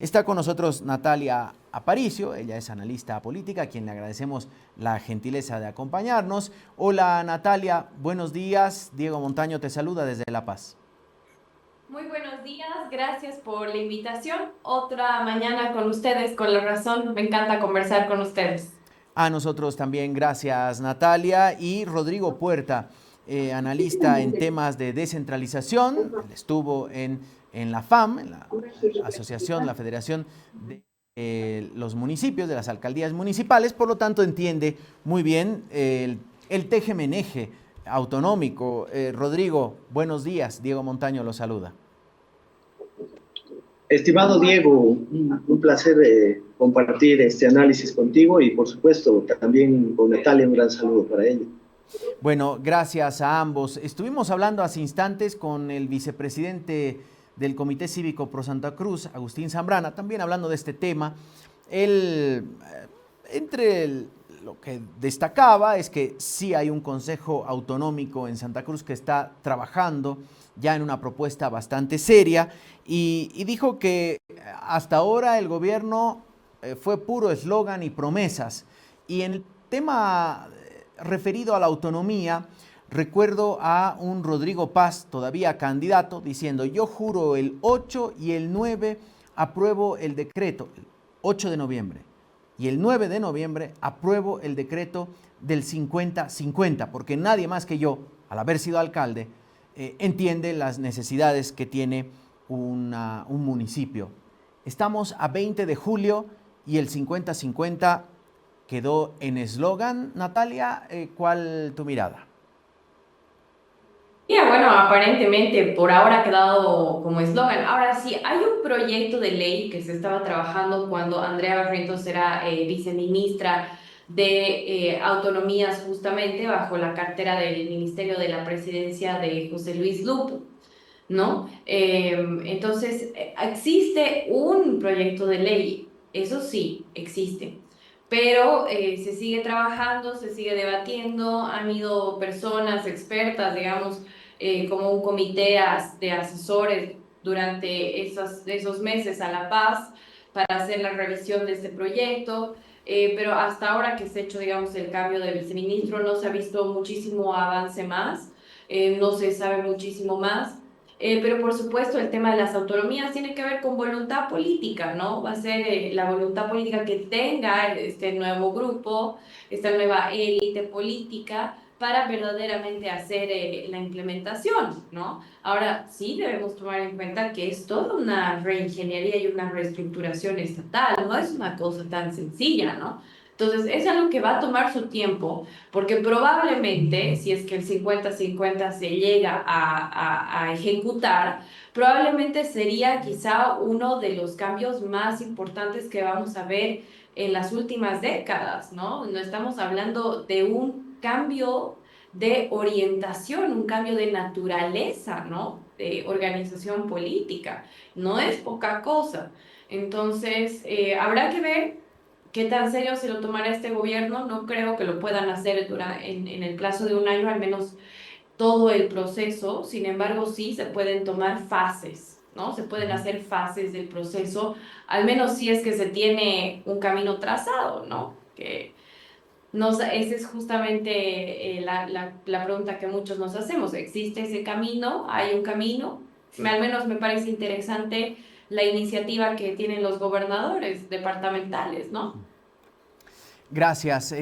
Está con nosotros Natalia Aparicio, ella es analista política, a quien le agradecemos la gentileza de acompañarnos. Hola Natalia, buenos días. Diego Montaño te saluda desde La Paz. Muy buenos días, gracias por la invitación. Otra mañana con ustedes, con la razón, me encanta conversar con ustedes. A nosotros también, gracias Natalia. Y Rodrigo Puerta, analista en temas de descentralización. Él estuvo en la FAM, en la Asociación, la Federación de los Municipios, de las Alcaldías Municipales, por lo tanto entiende muy bien el teje-meneje autonómico. Rodrigo, buenos días. Diego Montaño lo saluda. Estimado Diego, un placer compartir este análisis contigo y por supuesto también con Natalia un gran saludo para ella. Bueno, gracias a ambos. Estuvimos hablando hace instantes con el vicepresidente del Comité Cívico Pro Santa Cruz, Agustín Zambrana, también hablando de este tema. Él, lo que destacaba es que sí hay un consejo autonómico en Santa Cruz que está trabajando ya en una propuesta bastante seria y dijo que hasta ahora el gobierno fue puro eslogan y promesas. Y en el tema referido a la autonomía, recuerdo a un Rodrigo Paz, todavía candidato, diciendo: yo juro el 8 y el 9 apruebo el decreto, el 8 de noviembre, y el 9 de noviembre apruebo el decreto del 50-50, porque nadie más que yo, al haber sido alcalde, entiende las necesidades que tiene un municipio. Estamos a 20 de julio y el 50-50 quedó en eslogan. Natalia, ¿cuál tu mirada? Ya, bueno, aparentemente por ahora ha quedado como eslogan. Ahora sí, hay un proyecto de ley que se estaba trabajando cuando Andrea Barrientos era viceministra de Autonomías, justamente bajo la cartera del Ministerio de la Presidencia de José Luis Lupo, ¿no? Entonces, existe un proyecto de ley, eso sí, existe, pero se sigue trabajando, se sigue debatiendo, han ido personas expertas, digamos, como un comité de asesores durante esos meses a La Paz para hacer la revisión de este proyecto. Pero hasta ahora que se ha hecho, digamos, el cambio de viceministro, no se ha visto muchísimo avance más, no se sabe muchísimo más. Pero por supuesto el tema de las autonomías tiene que ver con voluntad política, ¿no? Va a ser la voluntad política que tenga este nuevo grupo, esta nueva élite política para verdaderamente hacer la implementación, ¿no? Ahora sí debemos tomar en cuenta que es toda una reingeniería y una reestructuración estatal, no es una cosa tan sencilla, ¿no? Entonces, es algo que va a tomar su tiempo, porque probablemente, si es que el 50-50 se llega a ejecutar, probablemente sería quizá uno de los cambios más importantes que vamos a ver en las últimas décadas, ¿no? No estamos hablando de un cambio de orientación, un cambio de naturaleza, ¿no? De organización política. No es poca cosa. Entonces, habrá que ver qué tan serio se lo tomará este gobierno. No creo que lo puedan hacer en el plazo de un año, al menos todo el proceso. Sin embargo, sí se pueden tomar fases, ¿no? Se pueden hacer fases del proceso, al menos si es que se tiene un camino trazado, ¿no? Que esa es justamente la pregunta que muchos nos hacemos. ¿Existe ese camino? ¿Hay un camino? Al menos me parece interesante la iniciativa que tienen los gobernadores departamentales, ¿no? Gracias.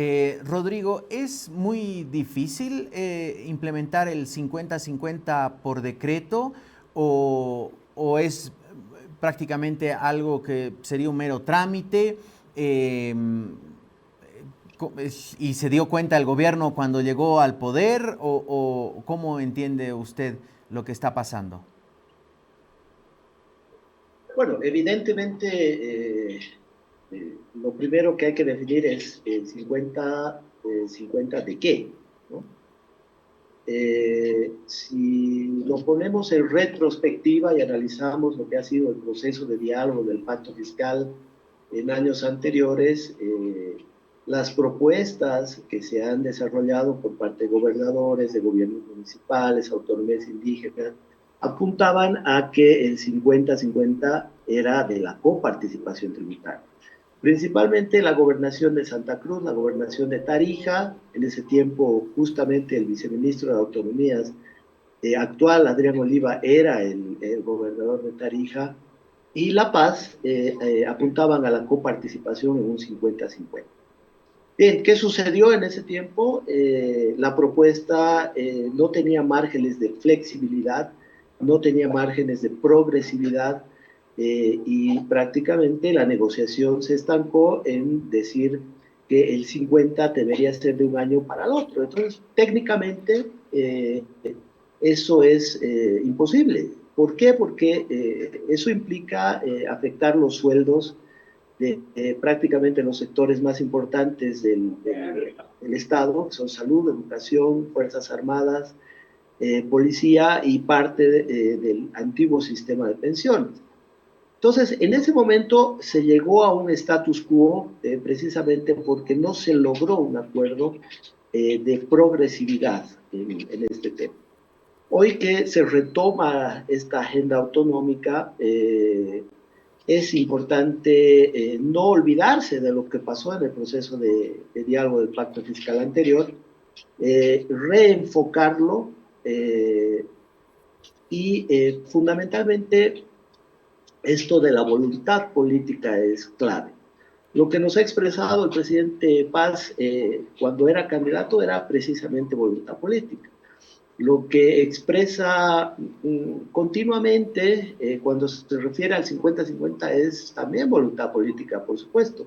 Rodrigo, ¿es muy difícil implementar el 50-50 por decreto o es prácticamente algo que sería un mero trámite? ¿Y se dio cuenta el gobierno cuando llegó al poder o cómo entiende usted lo que está pasando? Bueno, evidentemente lo primero que hay que definir es el 50 de qué, ¿no? Si lo ponemos en retrospectiva y analizamos lo que ha sido el proceso de diálogo del pacto fiscal en años anteriores, las propuestas que se han desarrollado por parte de gobernadores, de gobiernos municipales, autonomías indígenas, apuntaban a que el 50-50 era de la coparticipación tributaria. Principalmente la gobernación de Santa Cruz, la gobernación de Tarija, en ese tiempo justamente el viceministro de Autonomías actual, Adrián Oliva, era el gobernador de Tarija, y La Paz apuntaban a la coparticipación en un 50-50. Bien, ¿qué sucedió en ese tiempo? La propuesta no tenía márgenes de flexibilidad, no tenía márgenes de progresividad, y prácticamente la negociación se estancó en decir que el 50 debería ser de un año para el otro. Entonces, técnicamente, eso es imposible. ¿Por qué? Porque eso implica afectar los sueldos de prácticamente los sectores más importantes del Estado, que son salud, educación, Fuerzas Armadas, policía y parte del antiguo sistema de pensiones. Entonces, en ese momento se llegó a un status quo precisamente porque no se logró un acuerdo de progresividad en este tema. Hoy que se retoma esta agenda autonómica, es importante no olvidarse de lo que pasó en el proceso de diálogo del pacto fiscal anterior, reenfocarlo y fundamentalmente esto de la voluntad política es clave. Lo que nos ha expresado el presidente Paz cuando era candidato era precisamente voluntad política. Lo que expresa continuamente cuando se refiere al 50-50 es también voluntad política, por supuesto.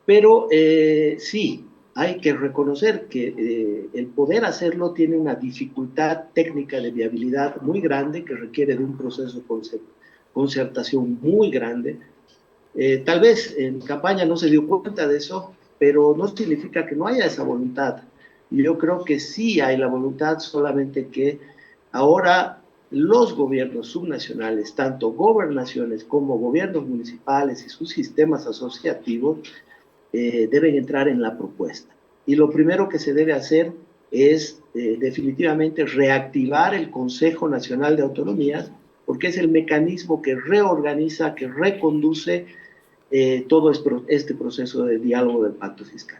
Pero sí, hay que reconocer que el poder hacerlo tiene una dificultad técnica de viabilidad muy grande que requiere de un proceso de concertación muy grande. Tal vez en campaña no se dio cuenta de eso, pero no significa que no haya esa voluntad. Y yo creo que sí hay la voluntad, solamente que ahora los gobiernos subnacionales, tanto gobernaciones como gobiernos municipales y sus sistemas asociativos, deben entrar en la propuesta. Y lo primero que se debe hacer es definitivamente reactivar el Consejo Nacional de Autonomías, porque es el mecanismo que reorganiza, que reconduce todo este proceso de diálogo del pacto fiscal.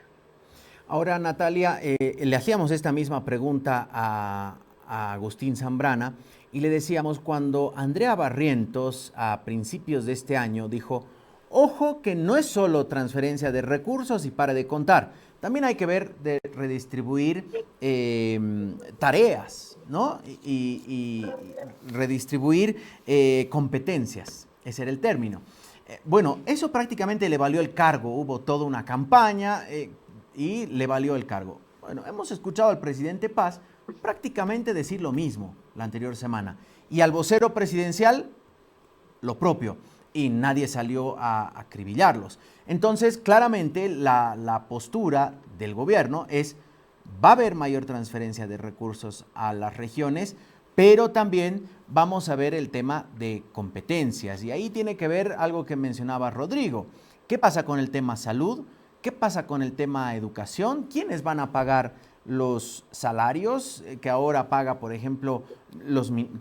Ahora, Natalia, le hacíamos esta misma pregunta a Agustín Zambrana y le decíamos cuando Andrea Barrientos a principios de este año dijo, ojo que no es solo transferencia de recursos y para de contar, también hay que ver de redistribuir tareas, ¿no? Y redistribuir competencias, ese era el término. Bueno, eso prácticamente le valió el cargo, hubo toda una campaña y le valió el cargo. Bueno, hemos escuchado al presidente Paz prácticamente decir lo mismo la anterior semana y al vocero presidencial lo propio y nadie salió a acribillarlos. Entonces, claramente la postura del gobierno es va a haber mayor transferencia de recursos a las regiones, pero también vamos a ver el tema de competencias. Y ahí tiene que ver algo que mencionaba Rodrigo. ¿Qué pasa con el tema salud? ¿Qué pasa con el tema educación? ¿Quiénes van a pagar los salarios que ahora paga, por ejemplo,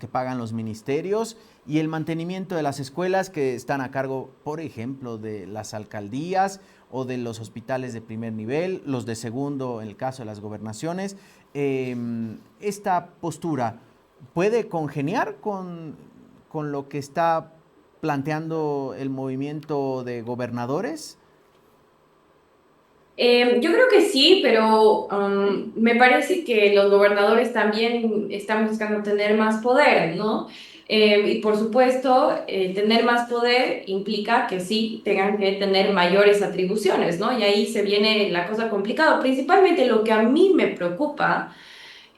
que pagan los ministerios y el mantenimiento de las escuelas que están a cargo, por ejemplo, de las alcaldías o de los hospitales de primer nivel, los de segundo en el caso de las gobernaciones? Esta postura puede congeniar con lo que está planteando el movimiento de gobernadores. Yo creo que sí, pero me parece que los gobernadores también están buscando tener más poder, ¿no? Y por supuesto, tener más poder implica que sí tengan que tener mayores atribuciones, ¿no? Y ahí se viene la cosa complicada. Principalmente lo que a mí me preocupa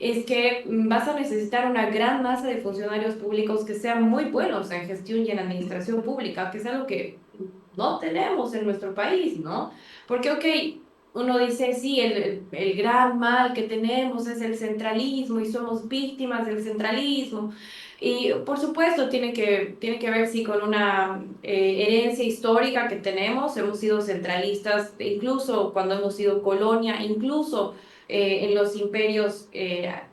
es que vas a necesitar una gran masa de funcionarios públicos que sean muy buenos en gestión y en administración pública, que es algo que no tenemos en nuestro país, ¿no? Porque, ok, uno dice, sí, el gran mal que tenemos es el centralismo y somos víctimas del centralismo. Y por supuesto tiene que ver, sí, con una herencia histórica que tenemos. Hemos sido centralistas, incluso cuando hemos sido colonia, incluso en los imperios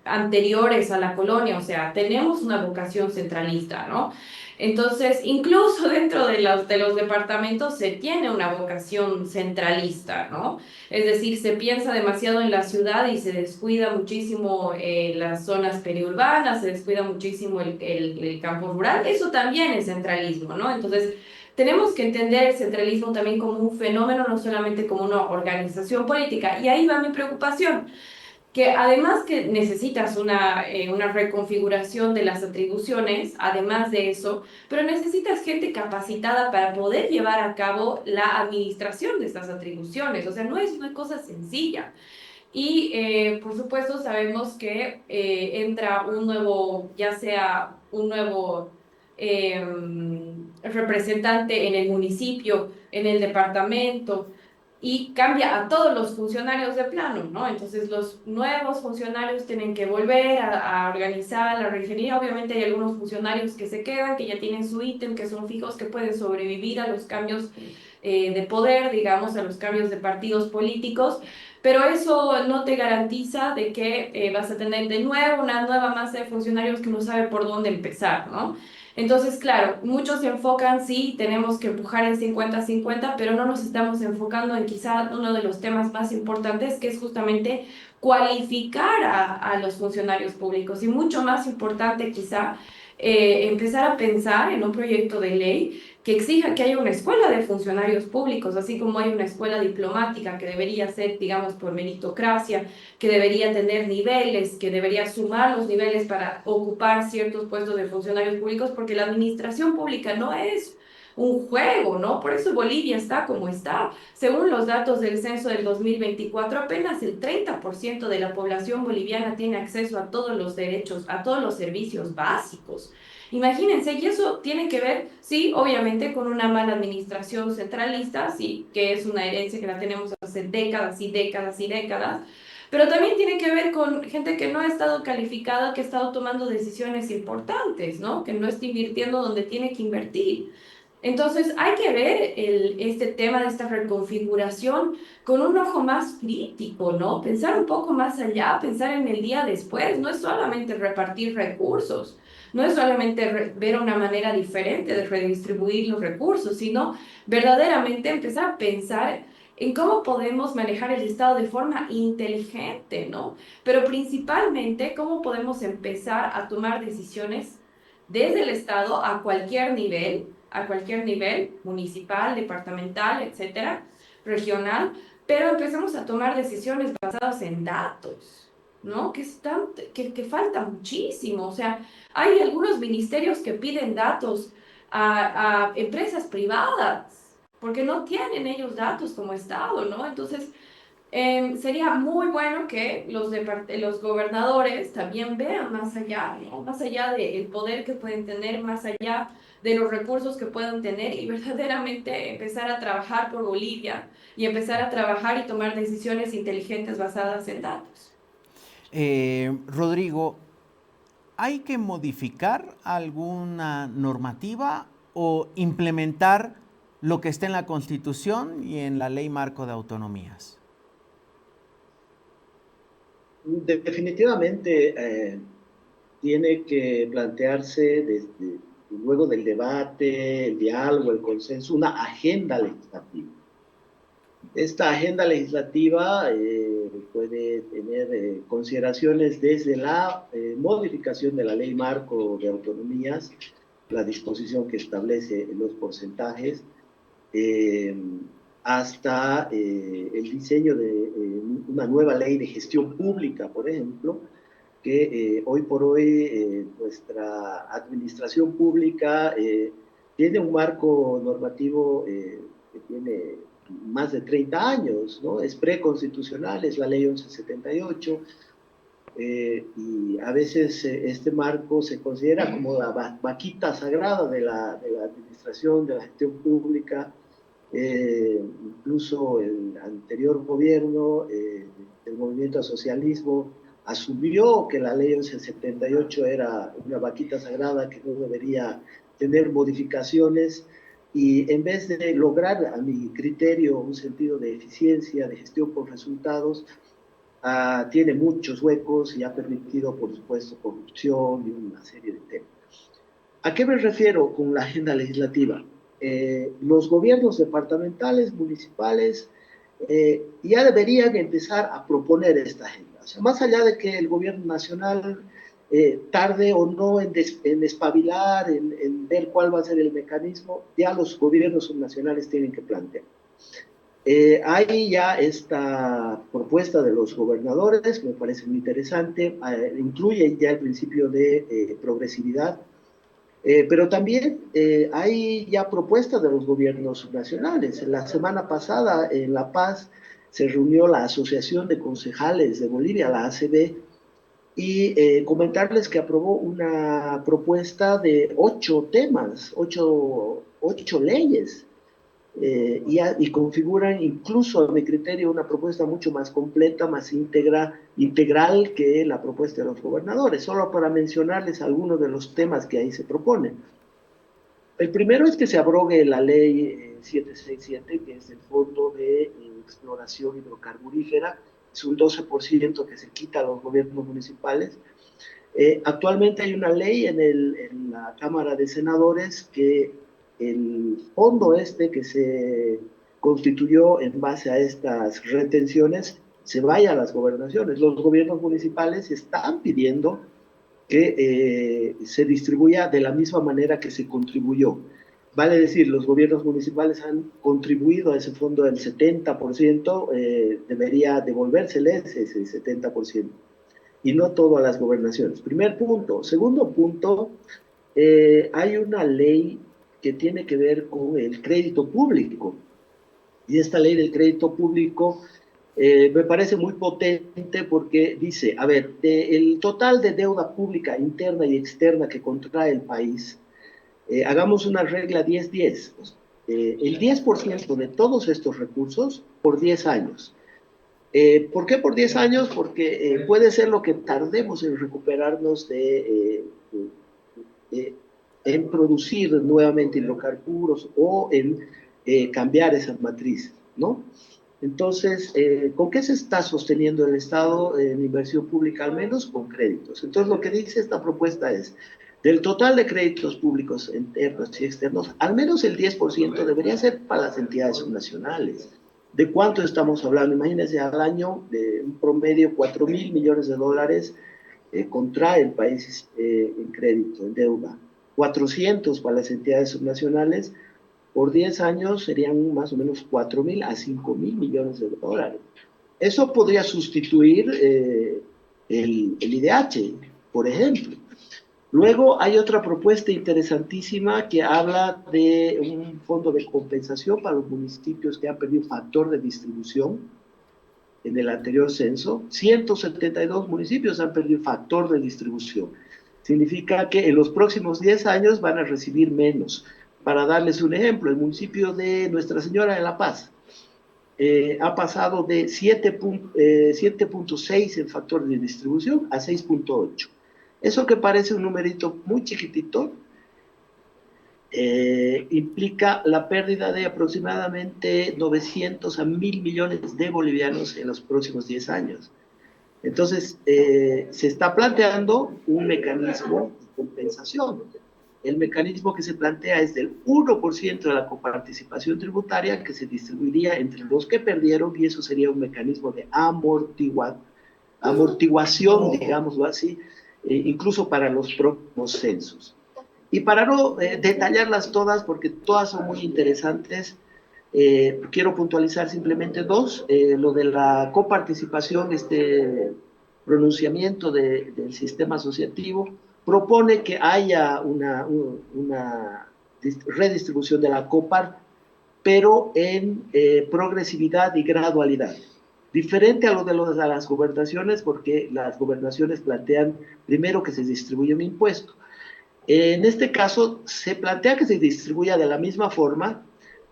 anteriores a la colonia. O sea, tenemos una vocación centralista, ¿no? Entonces, incluso dentro de los departamentos se tiene una vocación centralista, ¿no? Es decir, se piensa demasiado en la ciudad y se descuida muchísimo las zonas periurbanas, se descuida muchísimo el campo rural. Eso también es centralismo, ¿no? Entonces, tenemos que entender el centralismo también como un fenómeno, no solamente como una organización política. Y ahí va mi preocupación, que además que necesitas una reconfiguración de las atribuciones, además de eso, pero necesitas gente capacitada para poder llevar a cabo la administración de estas atribuciones. O sea, no es una cosa sencilla. Y por supuesto sabemos que entra un nuevo, ya sea un nuevo representante en el municipio, en el departamento, y cambia a todos los funcionarios de plano, ¿no? Entonces los nuevos funcionarios tienen que volver a organizar la regiduría. Obviamente hay algunos funcionarios que se quedan, que ya tienen su ítem, que son fijos, que pueden sobrevivir a los cambios de poder, digamos, a los cambios de partidos políticos, pero eso no te garantiza de que vas a tener de nuevo una nueva masa de funcionarios que no sabe por dónde empezar, ¿no? Entonces, claro, muchos se enfocan, sí, tenemos que empujar el 50-50, pero no nos estamos enfocando en quizá uno de los temas más importantes, que es justamente cualificar a los funcionarios públicos. Y mucho más importante quizá, empezar a pensar en un proyecto de ley que exija que haya una escuela de funcionarios públicos, así como hay una escuela diplomática que debería ser, digamos, por meritocracia, que debería tener niveles, que debería sumar los niveles para ocupar ciertos puestos de funcionarios públicos, porque la administración pública no es un juego, ¿no? Por eso Bolivia está como está. Según los datos del censo del 2024, apenas el 30% de la población boliviana tiene acceso a todos los derechos, a todos los servicios básicos. Imagínense, y eso tiene que ver, sí, obviamente con una mala administración centralista, sí, que es una herencia que la tenemos hace décadas y décadas y décadas, pero también tiene que ver con gente que no ha estado calificada, que ha estado tomando decisiones importantes, ¿no? Que no está invirtiendo donde tiene que invertir. Entonces hay que ver este tema de esta reconfiguración con un ojo más crítico, ¿no? Pensar un poco más allá, pensar en el día después. No es solamente repartir recursos, no es solamente ver una manera diferente de redistribuir los recursos, sino verdaderamente empezar a pensar en cómo podemos manejar el Estado de forma inteligente, ¿no? Pero principalmente cómo podemos empezar a tomar decisiones desde el Estado a cualquier nivel, municipal, departamental, etcétera, regional, pero empecemos a tomar decisiones basadas en datos, ¿no? Que falta muchísimo. O sea, hay algunos ministerios que piden datos a empresas privadas, porque no tienen ellos datos como Estado, ¿no? Entonces, sería muy bueno que los gobernadores también vean más allá, ¿no? Más allá del poder que pueden tener, más allá de los recursos que puedan tener y verdaderamente empezar a trabajar por Bolivia y empezar a trabajar y tomar decisiones inteligentes basadas en datos. Rodrigo, ¿hay que modificar alguna normativa o implementar lo que está en la Constitución y en la Ley Marco de Autonomías? Definitivamente tiene que plantearse desde luego del debate, el diálogo, el consenso, una agenda legislativa. Esta agenda legislativa puede tener consideraciones desde la modificación de la ley marco de autonomías, la disposición que establece los porcentajes, eh, hasta el diseño de una nueva ley de gestión pública, por ejemplo, que hoy por hoy nuestra administración pública tiene un marco normativo que tiene más de 30 años, ¿no? Es preconstitucional, es la ley 1178, y a veces este marco se considera como la vaquita sagrada de la administración, de la gestión pública. Incluso el anterior gobierno del movimiento al socialismo asumió que la ley 1178 era una vaquita sagrada que no debería tener modificaciones, y en vez de lograr, a mi criterio, un sentido de eficiencia, de gestión por resultados, tiene muchos huecos y ha permitido, por supuesto, corrupción y una serie de temas. ¿A qué me refiero con la agenda legislativa? Los gobiernos departamentales, municipales, ya deberían empezar a proponer esta agenda. O sea, más allá de que el gobierno nacional tarde o no en espabilar, en ver cuál va a ser el mecanismo, ya los gobiernos nacionales tienen que plantear. Hay ya esta propuesta de los gobernadores, me parece muy interesante, incluye ya el principio de progresividad, pero también hay ya propuestas de los gobiernos nacionales. La semana pasada en La Paz se reunió la Asociación de Concejales de Bolivia, la ACB, y comentarles que aprobó una propuesta de 8 temas, ocho leyes, y configuran incluso a mi criterio una propuesta mucho más completa, más integral que la propuesta de los gobernadores, solo para mencionarles algunos de los temas que ahí se proponen. El primero es que se abrogue la ley 767, que es el Fondo de Exploración Hidrocarburífera, es un 12% que se quita a los gobiernos municipales. Actualmente hay una ley en la Cámara de Senadores que el fondo que se constituyó en base a estas retenciones se vaya a las gobernaciones. Los gobiernos municipales están pidiendo que se distribuya de la misma manera que se contribuyó. Vale decir, los gobiernos municipales han contribuido a ese fondo del 70%, debería devolvérseles ese 70%, y no todo a las gobernaciones. Primer punto. Segundo punto, hay una ley que tiene que ver con el crédito público, y esta ley del crédito público me parece muy potente porque dice, a ver, el total de deuda pública interna y externa que contrae el país, hagamos una regla 10-10, el 10% de todos estos recursos por 10 años. ¿Por qué por 10 años? Porque puede ser lo que tardemos en recuperarnos en producir nuevamente hidrocarburos o en cambiar esa matriz, ¿no? Entonces, ¿con qué se está sosteniendo el Estado en inversión pública? Al menos con créditos. Entonces, lo que dice esta propuesta es, del total de créditos públicos internos y externos, al menos el 10% debería ser para las entidades subnacionales. ¿De cuánto estamos hablando? Imagínense, al año, de un promedio, 4.000 millones de dólares contrae el país en crédito, en deuda. 400 para las entidades subnacionales, por 10 años serían más o menos 4.000 a 5.000 millones de dólares. Eso podría sustituir el IDH, por ejemplo. Luego hay otra propuesta interesantísima que habla de un fondo de compensación para los municipios que han perdido factor de distribución en el anterior censo. 172 municipios han perdido factor de distribución. Significa que en los próximos 10 años van a recibir menos. Para darles un ejemplo, el municipio de Nuestra Señora de La Paz ha pasado de 7.6 en factor de distribución a 6.8. Eso que parece un numerito muy chiquitito, implica la pérdida de aproximadamente 900 a 1.000 millones de bolivianos en los próximos 10 años. Entonces, se está planteando un mecanismo de compensación. El mecanismo que se plantea es del 1% de la coparticipación tributaria que se distribuiría entre los que perdieron, y eso sería un mecanismo de amortiguación, digámoslo así, incluso para los próximos censos. Y para no detallarlas todas, porque todas son muy interesantes, quiero puntualizar simplemente dos. Lo de la coparticipación, este pronunciamiento del sistema asociativo, propone que haya una redistribución de la COPAR, pero en progresividad y gradualidad. Diferente a lo de las gobernaciones, porque las gobernaciones plantean primero que se distribuya un impuesto. En este caso, se plantea que se distribuya de la misma forma,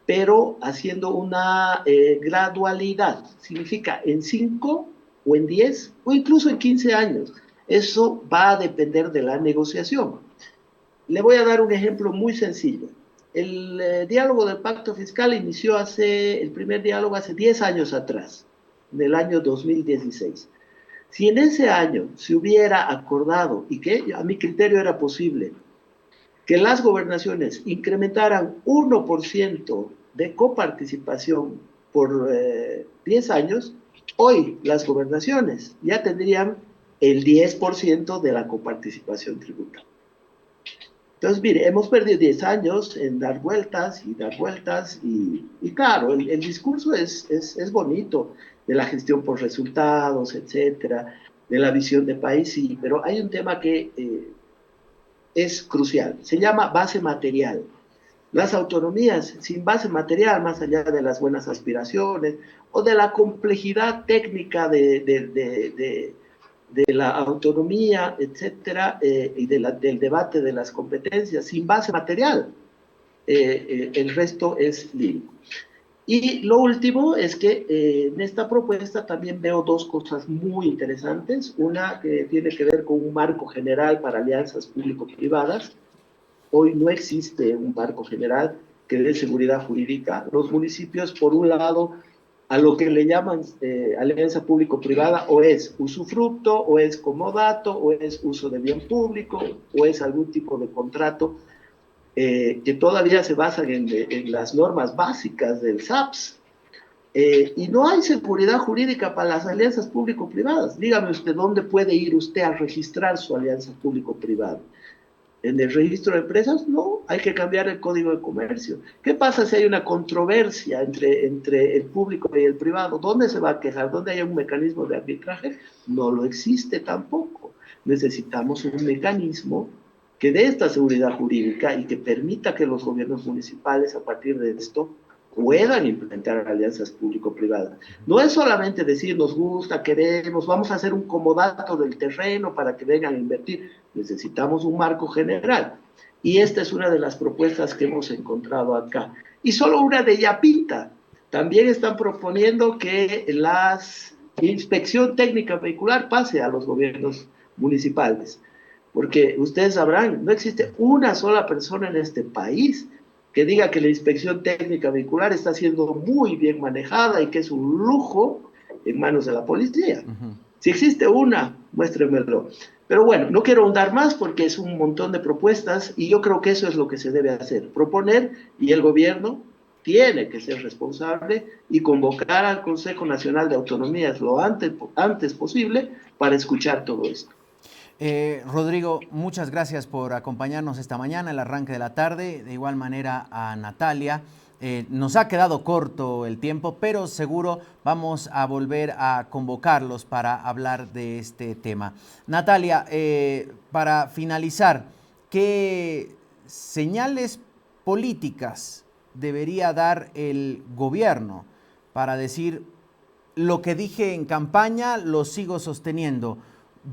pero haciendo una gradualidad. Significa en 5 o en 10 o incluso en 15 años. Eso va a depender de la negociación. Le voy a dar un ejemplo muy sencillo. El diálogo del pacto fiscal inició el primer diálogo hace 10 años atrás, en el año 2016. Si en ese año se hubiera acordado, y que a mi criterio era posible, que las gobernaciones incrementaran 1% de coparticipación por 10 años, hoy las gobernaciones ya tendrían el 10% de la coparticipación tributaria. Entonces, mire, hemos perdido 10 años en dar vueltas y dar vueltas y claro, el discurso es bonito de la gestión por resultados, etcétera, de la visión de país, sí, pero hay un tema que es crucial, se llama base material. Las autonomías sin base material, más allá de las buenas aspiraciones o de la complejidad técnica de la autonomía, etcétera, y del debate de las competencias, sin base material, el resto es libre. Y lo último es que en esta propuesta también veo dos cosas muy interesantes. Una que tiene que ver con un marco general para alianzas público-privadas. Hoy no existe un marco general que dé seguridad jurídica. Los municipios, por un lado, a lo que le llaman alianza público-privada, o es usufructo, o es comodato, o es uso de bien público, o es algún tipo de contrato que todavía se basan en las normas básicas del SAPS. Y no hay seguridad jurídica para las alianzas público-privadas. Dígame usted, ¿dónde puede ir usted a registrar su alianza público-privada? ¿En el registro de empresas? No, hay que cambiar el código de comercio. ¿Qué pasa si hay una controversia entre el público y el privado? ¿Dónde se va a quejar? ¿Dónde hay un mecanismo de arbitraje? No lo existe tampoco. Necesitamos un mecanismo que dé esta seguridad jurídica y que permita que los gobiernos municipales, a partir de esto, puedan implementar alianzas público-privadas. No es solamente decir, nos gusta, queremos, vamos a hacer un comodato del terreno para que vengan a invertir. Necesitamos un marco general. Y esta es una de las propuestas que hemos encontrado acá. Y solo una de ella pinta. También están proponiendo que la inspección técnica vehicular pase a los gobiernos municipales. Porque ustedes sabrán, no existe una sola persona en este país que diga que la inspección técnica vehicular está siendo muy bien manejada y que es un lujo en manos de la policía. Si existe una, muéstrenmelo. Pero bueno, no quiero ahondar más porque es un montón de propuestas y yo creo que eso es lo que se debe hacer, proponer, y el gobierno tiene que ser responsable y convocar al Consejo Nacional de Autonomías lo antes posible para escuchar todo esto. Rodrigo, muchas gracias por acompañarnos esta mañana, el arranque de la tarde. De igual manera a Natalia. Nos ha quedado corto el tiempo, pero seguro vamos a volver a convocarlos para hablar de este tema. Natalia, para finalizar, ¿qué señales políticas debería dar el gobierno para decir lo que dije en campaña lo sigo sosteniendo?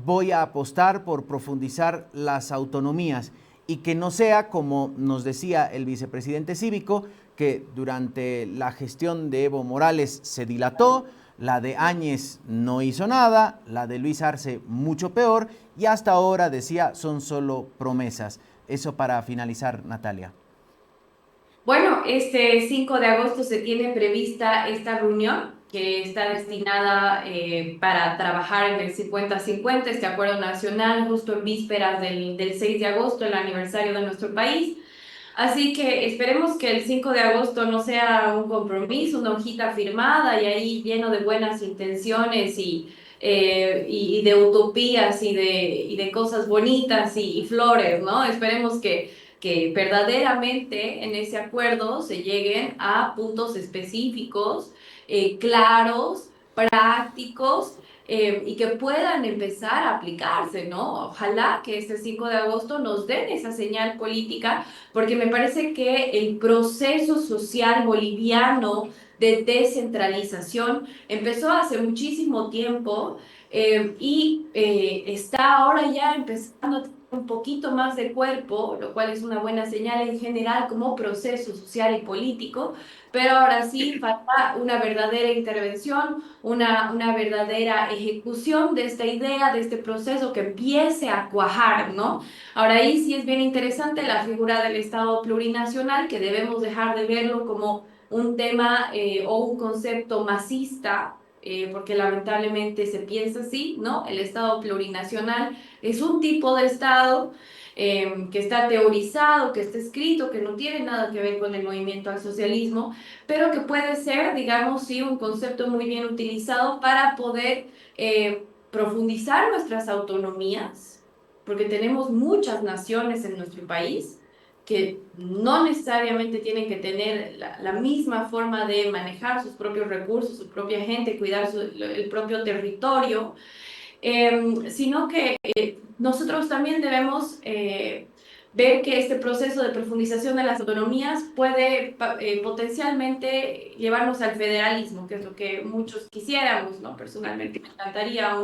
Voy a apostar por profundizar las autonomías y que no sea, como nos decía el vicepresidente cívico, que durante la gestión de Evo Morales se dilató, la de Áñez no hizo nada, la de Luis Arce mucho peor, y hasta ahora decía son solo promesas. Eso para finalizar, Natalia. Bueno, este 5 de agosto se tiene prevista esta reunión que está destinada para trabajar en el 50-50, este acuerdo nacional, justo en vísperas del 6 de agosto, el aniversario de nuestro país. Así que esperemos que el 5 de agosto no sea un compromiso, una hojita firmada y ahí lleno de buenas intenciones y de utopías y de cosas bonitas y flores, ¿no? Esperemos que verdaderamente en ese acuerdo se lleguen a puntos específicos, claros, prácticos, y que puedan empezar a aplicarse, ¿no? Ojalá que este 5 de agosto nos den esa señal política, porque me parece que el proceso social boliviano de descentralización empezó hace muchísimo tiempo está ahora ya empezando a tener un poquito más de cuerpo, lo cual es una buena señal en general como proceso social y político, pero ahora sí falta una verdadera intervención, una verdadera ejecución de esta idea, de este proceso que empiece a cuajar, ¿no? Ahora ahí sí es bien interesante la figura del Estado plurinacional, que debemos dejar de verlo como un tema o un concepto masista, porque lamentablemente se piensa así, ¿no? El Estado plurinacional es un tipo de Estado que está teorizado, que está escrito, que no tiene nada que ver con el movimiento al socialismo, pero que puede ser, digamos, sí, un concepto muy bien utilizado para poder profundizar nuestras autonomías, porque tenemos muchas naciones en nuestro país que no necesariamente tienen que tener la misma forma de manejar sus propios recursos, su propia gente, cuidar el propio territorio, sino que nosotros también debemos ver que este proceso de profundización de las autonomías puede potencialmente llevarnos al federalismo, que es lo que muchos quisiéramos, ¿no? Personalmente me encantaría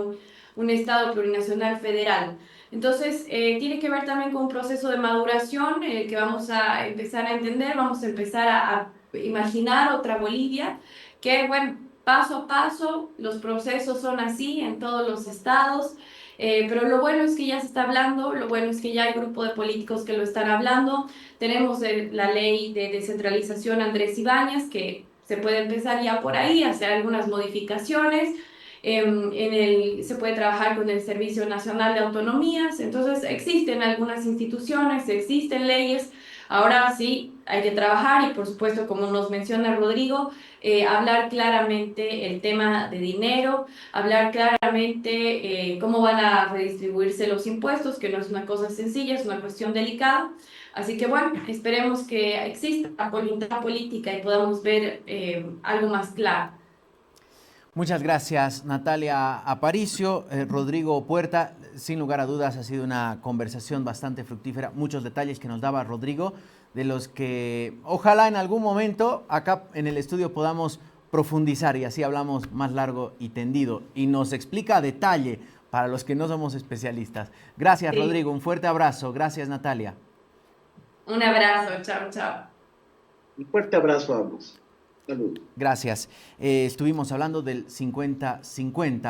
un Estado plurinacional federal. Entonces, tiene que ver también con un proceso de maduración que vamos a empezar a entender, vamos a empezar a imaginar otra Bolivia, que, bueno, paso a paso, los procesos son así en todos los estados, pero lo bueno es que ya se está hablando, lo bueno es que ya hay grupo de políticos que lo están hablando. Tenemos la ley de descentralización Andrés Ibáñez, que se puede empezar ya por ahí, hacer algunas modificaciones. Se puede trabajar con el Servicio Nacional de Autonomías, entonces existen algunas instituciones, existen leyes. Ahora sí, hay que trabajar y por supuesto, como nos menciona Rodrigo, hablar claramente el tema de dinero, hablar claramente cómo van a redistribuirse los impuestos, que no es una cosa sencilla, es una cuestión delicada. Así que bueno, esperemos que exista voluntad política y podamos ver algo más claro. Muchas gracias, Natalia Aparicio, Rodrigo Puerta. Sin lugar a dudas ha sido una conversación bastante fructífera. Muchos detalles que nos daba Rodrigo, de los que ojalá en algún momento acá en el estudio podamos profundizar y así hablamos más largo y tendido y nos explica a detalle para los que no somos especialistas. Gracias, Sí. Rodrigo. Un fuerte abrazo. Gracias, Natalia. Un abrazo, chao, chao. Un fuerte abrazo a ambos. Salud. Gracias. Estuvimos hablando del 50-50.